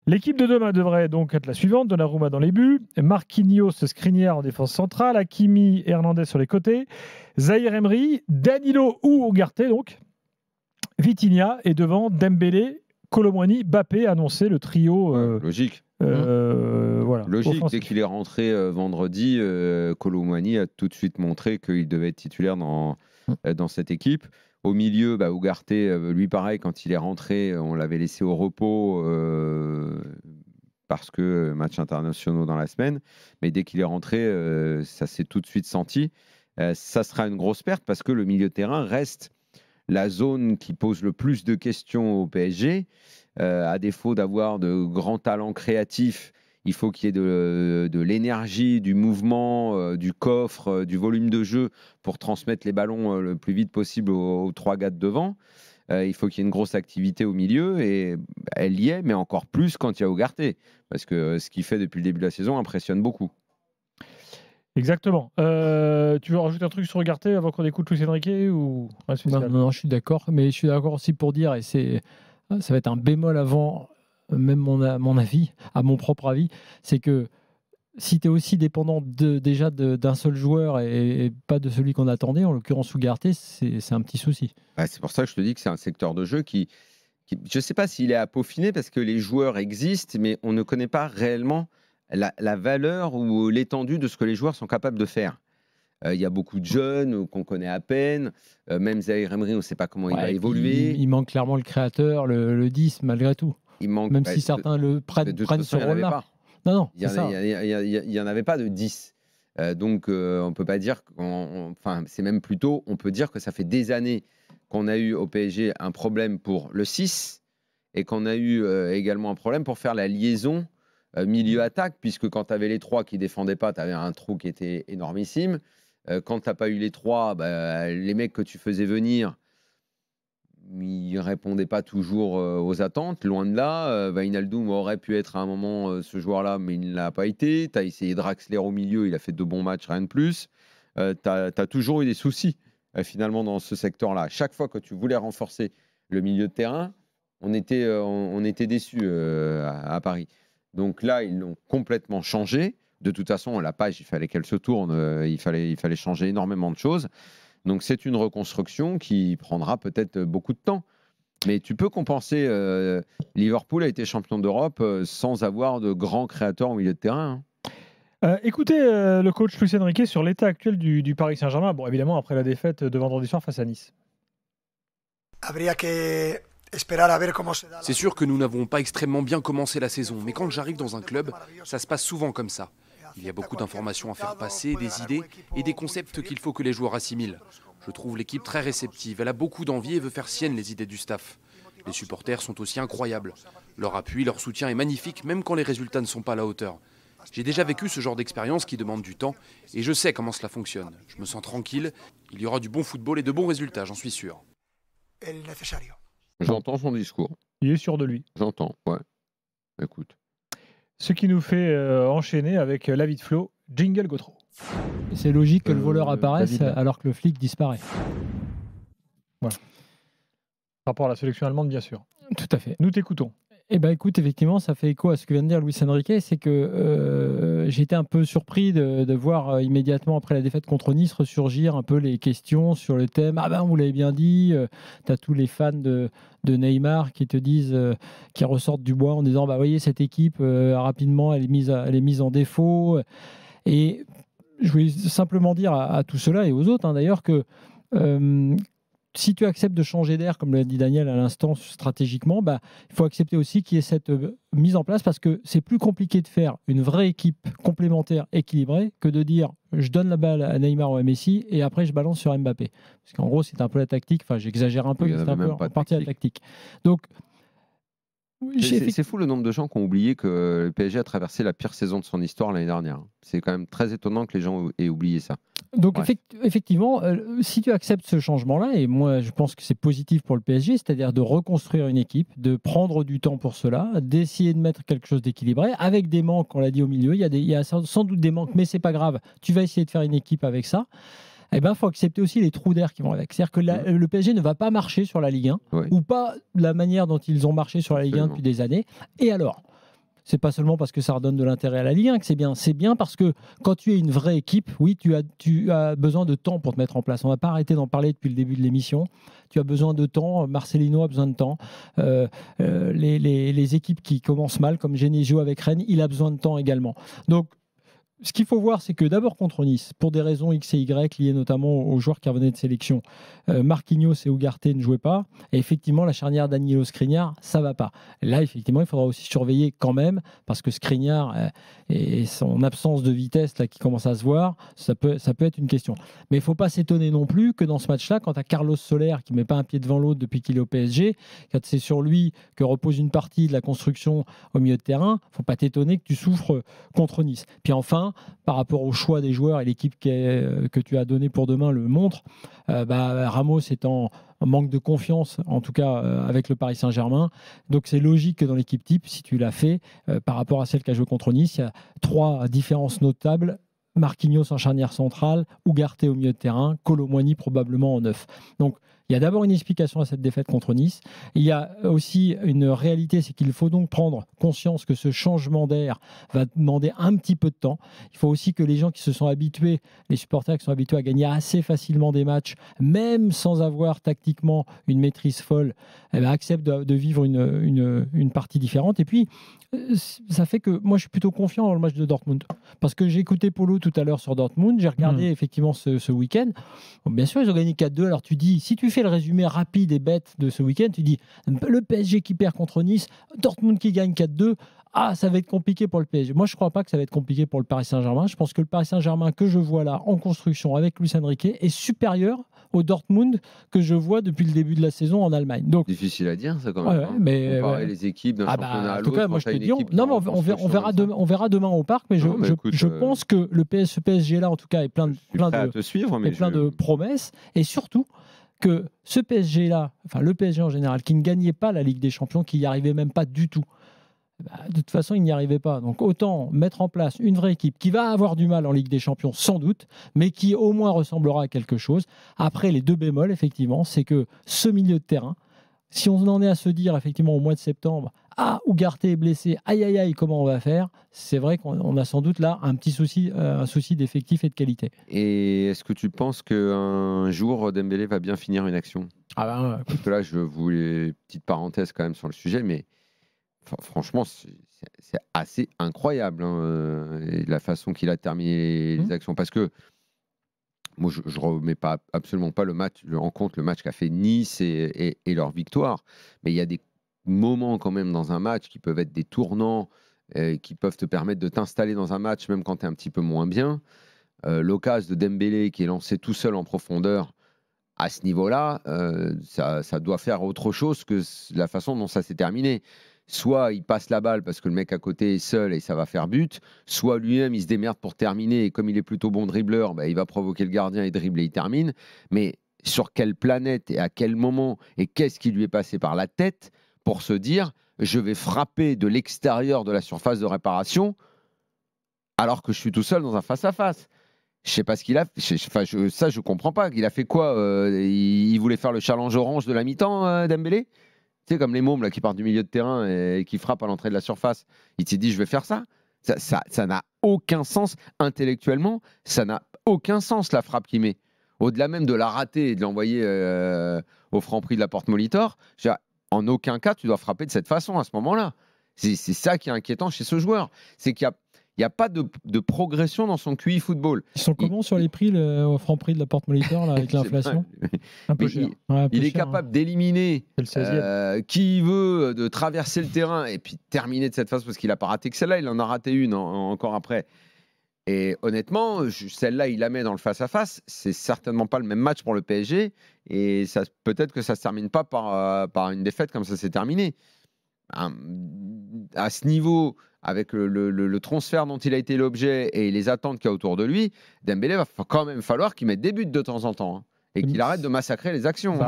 L'équipe de demain devrait donc être la suivante: Donnarumma dans les buts, Marquinhos, Skriniar en défense centrale, Hakimi et Hernandez sur les côtés, Zahir Emery, Danilo ou Ugarte, donc Vitinha, et devant Dembélé, Kolo Muani, Mbappé, annoncé le trio. Logique. Voilà, Logique, offensif. dès qu'il est rentré vendredi, Kolo Muani a tout de suite montré qu'il devait être titulaire dans cette équipe. Au milieu, Ugarte, lui pareil, quand il est rentré, on l'avait laissé au repos parce que matchs internationaux dans la semaine. Mais dès qu'il est rentré, ça s'est tout de suite senti. Ça sera une grosse perte parce que le milieu de terrain reste la zone qui pose le plus de questions au PSG. À défaut d'avoir de grands talents créatifs, il faut qu'il y ait de l'énergie, du mouvement, du coffre, du volume de jeu pour transmettre les ballons le plus vite possible aux trois gars de devant. Il faut qu'il y ait une grosse activité au milieu et elle y est, mais encore plus quand il y a Ugarte. Parce que ce qu'il fait depuis le début de la saison impressionne beaucoup. Exactement. Tu veux rajouter un truc sur Ugarte avant qu'on écoute Luis Enrique ou non, je suis d'accord. Mais je suis d'accord aussi pour dire, et ça va être un bémol avant même mon avis, à mon propre avis, c'est que si tu es aussi dépendant déjà d'un seul joueur et pas de celui qu'on attendait, en l'occurrence Ugarte, c'est un petit souci. C'est pour ça que je te dis que c'est un secteur de jeu qui je ne sais pas s'il est à peaufiner parce que les joueurs existent, mais on ne connaît pas réellement la valeur ou l'étendue de ce que les joueurs sont capables de faire. Il y a beaucoup de jeunes qu'on connaît à peine. Même Zahir Emery, on ne sait pas comment il va évoluer. Il manque clairement le créateur, le 10, malgré tout. Il manque, même si certains prennent ce rôle-là. Non, il n'y en avait pas de 10. Donc, on ne peut pas dire... Enfin, c'est même plutôt... On peut dire que ça fait des années qu'on a eu au PSG un problème pour le 6 et qu'on a eu également un problème pour faire la liaison milieu-attaque, puisque quand tu avais les trois qui ne défendaient pas, tu avais un trou qui était énormissime. Quand tu n'as pas eu les trois, les mecs que tu faisais venir, ils ne répondaient pas toujours aux attentes. Loin de là, Wijnaldum aurait pu être à un moment ce joueur-là, mais il ne l'a pas été. Tu as essayé Draxler au milieu, il a fait 2 bons matchs, rien de plus. Tu as toujours eu des soucis finalement dans ce secteur-là. Chaque fois que tu voulais renforcer le milieu de terrain, on était déçus à Paris. Donc là, ils l'ont complètement changé. De toute façon, la page, il fallait qu'elle se tourne. Il fallait changer énormément de choses. Donc c'est une reconstruction qui prendra peut-être beaucoup de temps. Mais tu peux compenser. Liverpool a été champion d'Europe sans avoir de grands créateurs au milieu de terrain. Écoutez le coach Luis Enrique sur l'état actuel du Paris Saint-Germain. Bon, évidemment, après la défaite de vendredi soir face à Nice. C'est sûr que nous n'avons pas extrêmement bien commencé la saison, mais quand j'arrive dans un club, ça se passe souvent comme ça. Il y a beaucoup d'informations à faire passer, des idées et des concepts qu'il faut que les joueurs assimilent. Je trouve l'équipe très réceptive, elle a beaucoup d'envie et veut faire sienne les idées du staff. Les supporters sont aussi incroyables. Leur appui, leur soutien est magnifique, même quand les résultats ne sont pas à la hauteur. J'ai déjà vécu ce genre d'expérience qui demande du temps et je sais comment cela fonctionne. Je me sens tranquille, il y aura du bon football et de bons résultats, j'en suis sûr. J'entends son discours. Il est sûr de lui. J'entends, ouais. Écoute. Ce qui nous fait enchaîner avec l'avis de Flo, jingle Gautreau. C'est logique que le voleur apparaisse alors que le flic disparaît. Voilà. Par rapport à la sélection allemande, bien sûr. Tout à fait. Nous t'écoutons. Eh bien, écoute, effectivement, ça fait écho à ce que vient de dire Luis Enrique. C'est que j'ai été un peu surpris de voir immédiatement après la défaite contre Nice ressurgir un peu les questions sur le thème. Ah ben, vous l'avez bien dit, tu as tous les fans de Neymar qui te disent, qui ressortent du bois en disant, bah voyez, cette équipe, rapidement, elle est mise en défaut. Et je voulais simplement dire à tout cela et aux autres, d'ailleurs, que si tu acceptes de changer d'air, comme l'a dit Daniel à l'instant, stratégiquement, il faut accepter aussi qu'il y ait cette mise en place parce que c'est plus compliqué de faire une vraie équipe complémentaire équilibrée que de dire je donne la balle à Neymar ou à Messi et après je balance sur Mbappé. Parce qu'en gros, c'est un peu la tactique. Enfin, j'exagère un peu, mais c'est un peu en partie la tactique. Donc, c'est fou le nombre de gens qui ont oublié que le PSG a traversé la pire saison de son histoire l'année dernière. C'est quand même très étonnant que les gens aient oublié ça. Donc effectivement, si tu acceptes ce changement-là, et moi je pense que c'est positif pour le PSG, c'est-à-dire de reconstruire une équipe, de prendre du temps pour cela, d'essayer de mettre quelque chose d'équilibré, avec des manques, on l'a dit au milieu, il y a sans doute des manques, mais c'est pas grave, tu vas essayer de faire une équipe avec ça. Eh ben, faut accepter aussi les trous d'air qui vont avec. C'est-à-dire que le PSG ne va pas marcher sur la Ligue 1, ou pas de la manière dont ils ont marché sur la Ligue 1 depuis des années. Et alors, c'est pas seulement parce que ça redonne de l'intérêt à la Ligue 1 que c'est bien. C'est bien parce que quand tu es une vraie équipe, oui, tu as besoin de temps pour te mettre en place. On va pas arrêter d'en parler depuis le début de l'émission. Tu as besoin de temps. Marcelino a besoin de temps. Les équipes qui commencent mal, comme Genesio avec Rennes, il a besoin de temps également. Donc, ce qu'il faut voir, c'est que d'abord contre Nice, pour des raisons X et Y liées notamment aux joueurs qui revenaient de sélection, Marquinhos et Ugarte ne jouaient pas. Et effectivement, la charnière Danilo-Skriniar, ça ne va pas. Là, effectivement, il faudra aussi surveiller quand même, parce que Skriniar et son absence de vitesse là, qui commence à se voir, ça peut être une question. Mais il ne faut pas s'étonner non plus que dans ce match-là, quand tu as Carlos Soler qui ne met pas un pied devant l'autre depuis qu'il est au PSG, quand c'est sur lui que repose une partie de la construction au milieu de terrain, il ne faut pas t'étonner que tu souffres contre Nice. Puis enfin, par rapport au choix des joueurs et l'équipe que tu as donnée pour demain le montre, Ramos est en manque de confiance, en tout cas avec le Paris Saint-Germain. Donc c'est logique que dans l'équipe type, si tu l'as fait, par rapport à celle qui a joué contre Nice, il y a 3 différences notables. Marquinhos en charnière centrale, Ugarte au milieu de terrain, Kolo Muani probablement en 9. Donc il y a d'abord une explication à cette défaite contre Nice. Il y a aussi une réalité, c'est qu'il faut donc prendre conscience que ce changement d'air va demander un petit peu de temps. Il faut aussi que les gens qui se sont habitués, les supporters qui sont habitués à gagner assez facilement des matchs, même sans avoir tactiquement une maîtrise folle, acceptent de vivre une partie différente. Et puis, ça fait que moi, je suis plutôt confiant dans le match de Dortmund. Parce que j'ai écouté Polo tout à l'heure sur Dortmund, j'ai regardé effectivement ce week-end. Bon, bien sûr, ils ont gagné 4-2. Alors tu dis, si tu fais le résumé rapide et bête de ce week-end, tu dis, le PSG qui perd contre Nice, Dortmund qui gagne 4-2, ça va être compliqué pour le PSG. Moi, je ne crois pas que ça va être compliqué pour le Paris Saint-Germain. Je pense que le Paris Saint-Germain que je vois là, en construction avec Luis Enrique, est supérieur au Dortmund que je vois depuis le début de la saison en Allemagne. Donc, difficile à dire, ça, quand même. Mais comparer les équipes d'un championnat à l'autre. En tout cas, moi, je te dis, on verra demain au parc, mais je pense que ce PSG-là, en tout cas, est plein de promesses. Et surtout, que ce PSG-là, enfin le PSG en général, qui ne gagnait pas la Ligue des Champions, qui n'y arrivait même pas du tout, de toute façon, il n'y arrivait pas. Donc autant mettre en place une vraie équipe qui va avoir du mal en Ligue des Champions, sans doute, mais qui au moins ressemblera à quelque chose. Après, les 2 bémols, effectivement, c'est que ce milieu de terrain, si on en est à se dire, effectivement, au mois de septembre, Ugarte est blessé, aïe aïe aïe, comment on va faire? C'est vrai qu'on a sans doute là un souci d'effectif et de qualité. Et est-ce que tu penses qu'un jour, Dembélé va bien finir une action? Parce que là, je voulais, petite parenthèse quand même sur le sujet, mais franchement, c'est assez incroyable la façon qu'il a terminé les actions. Parce que moi, je ne remets absolument pas en compte le match qu'a fait Nice et leur victoire. Mais il y a des moments quand même dans un match qui peuvent être des tournants, qui peuvent te permettre de t'installer dans un match même quand tu es un petit peu moins bien. L'occasion de Dembélé qui est lancé tout seul en profondeur, à ce niveau-là, ça doit faire autre chose que la façon dont ça s'est terminé. Soit il passe la balle parce que le mec à côté est seul et ça va faire but, soit lui-même il se démerde pour terminer et comme il est plutôt bon dribbleur, il va provoquer le gardien et dribbler, il termine. Mais sur quelle planète et à quel moment et qu'est-ce qui lui est passé par la tête pour se dire je vais frapper de l'extérieur de la surface de réparation alors que je suis tout seul dans un face-à-face? Je sais pas ce qu'il a fait. Ça, je comprends pas. Il a fait quoi? Il voulait faire le challenge orange de la mi-temps, Dembélé? Tu sais, comme les mômes là, qui partent du milieu de terrain et qui frappent à l'entrée de la surface. Il s'est dit, je vais faire ça. Ça n'a aucun sens intellectuellement. Ça n'a aucun sens, la frappe qu'il met. Au-delà même de la rater et de l'envoyer au Franprix de la Porte Molitor, en aucun cas, tu dois frapper de cette façon à ce moment-là. C'est ça qui est inquiétant chez ce joueur. C'est qu'il n'y a pas de progression dans son QI football. Ils sont comment sur les prix au Franprix de la Porte Molitor avec l'inflation? Un peu cher. Il est capable d'éliminer qui veut, de traverser le terrain et puis terminer de cette façon parce qu'il n'a pas raté que celle-là, il en a raté une encore après. Et honnêtement, celle-là, il la met dans le face-à-face. C'est certainement pas le même match pour le PSG et peut-être que ça ne se termine pas par une défaite comme ça s'est terminé. À ce niveau, avec le transfert dont il a été l'objet et les attentes qu'il y a autour de lui, Dembélé va quand même falloir qu'il mette des buts de temps en temps et qu'il arrête de massacrer les actions.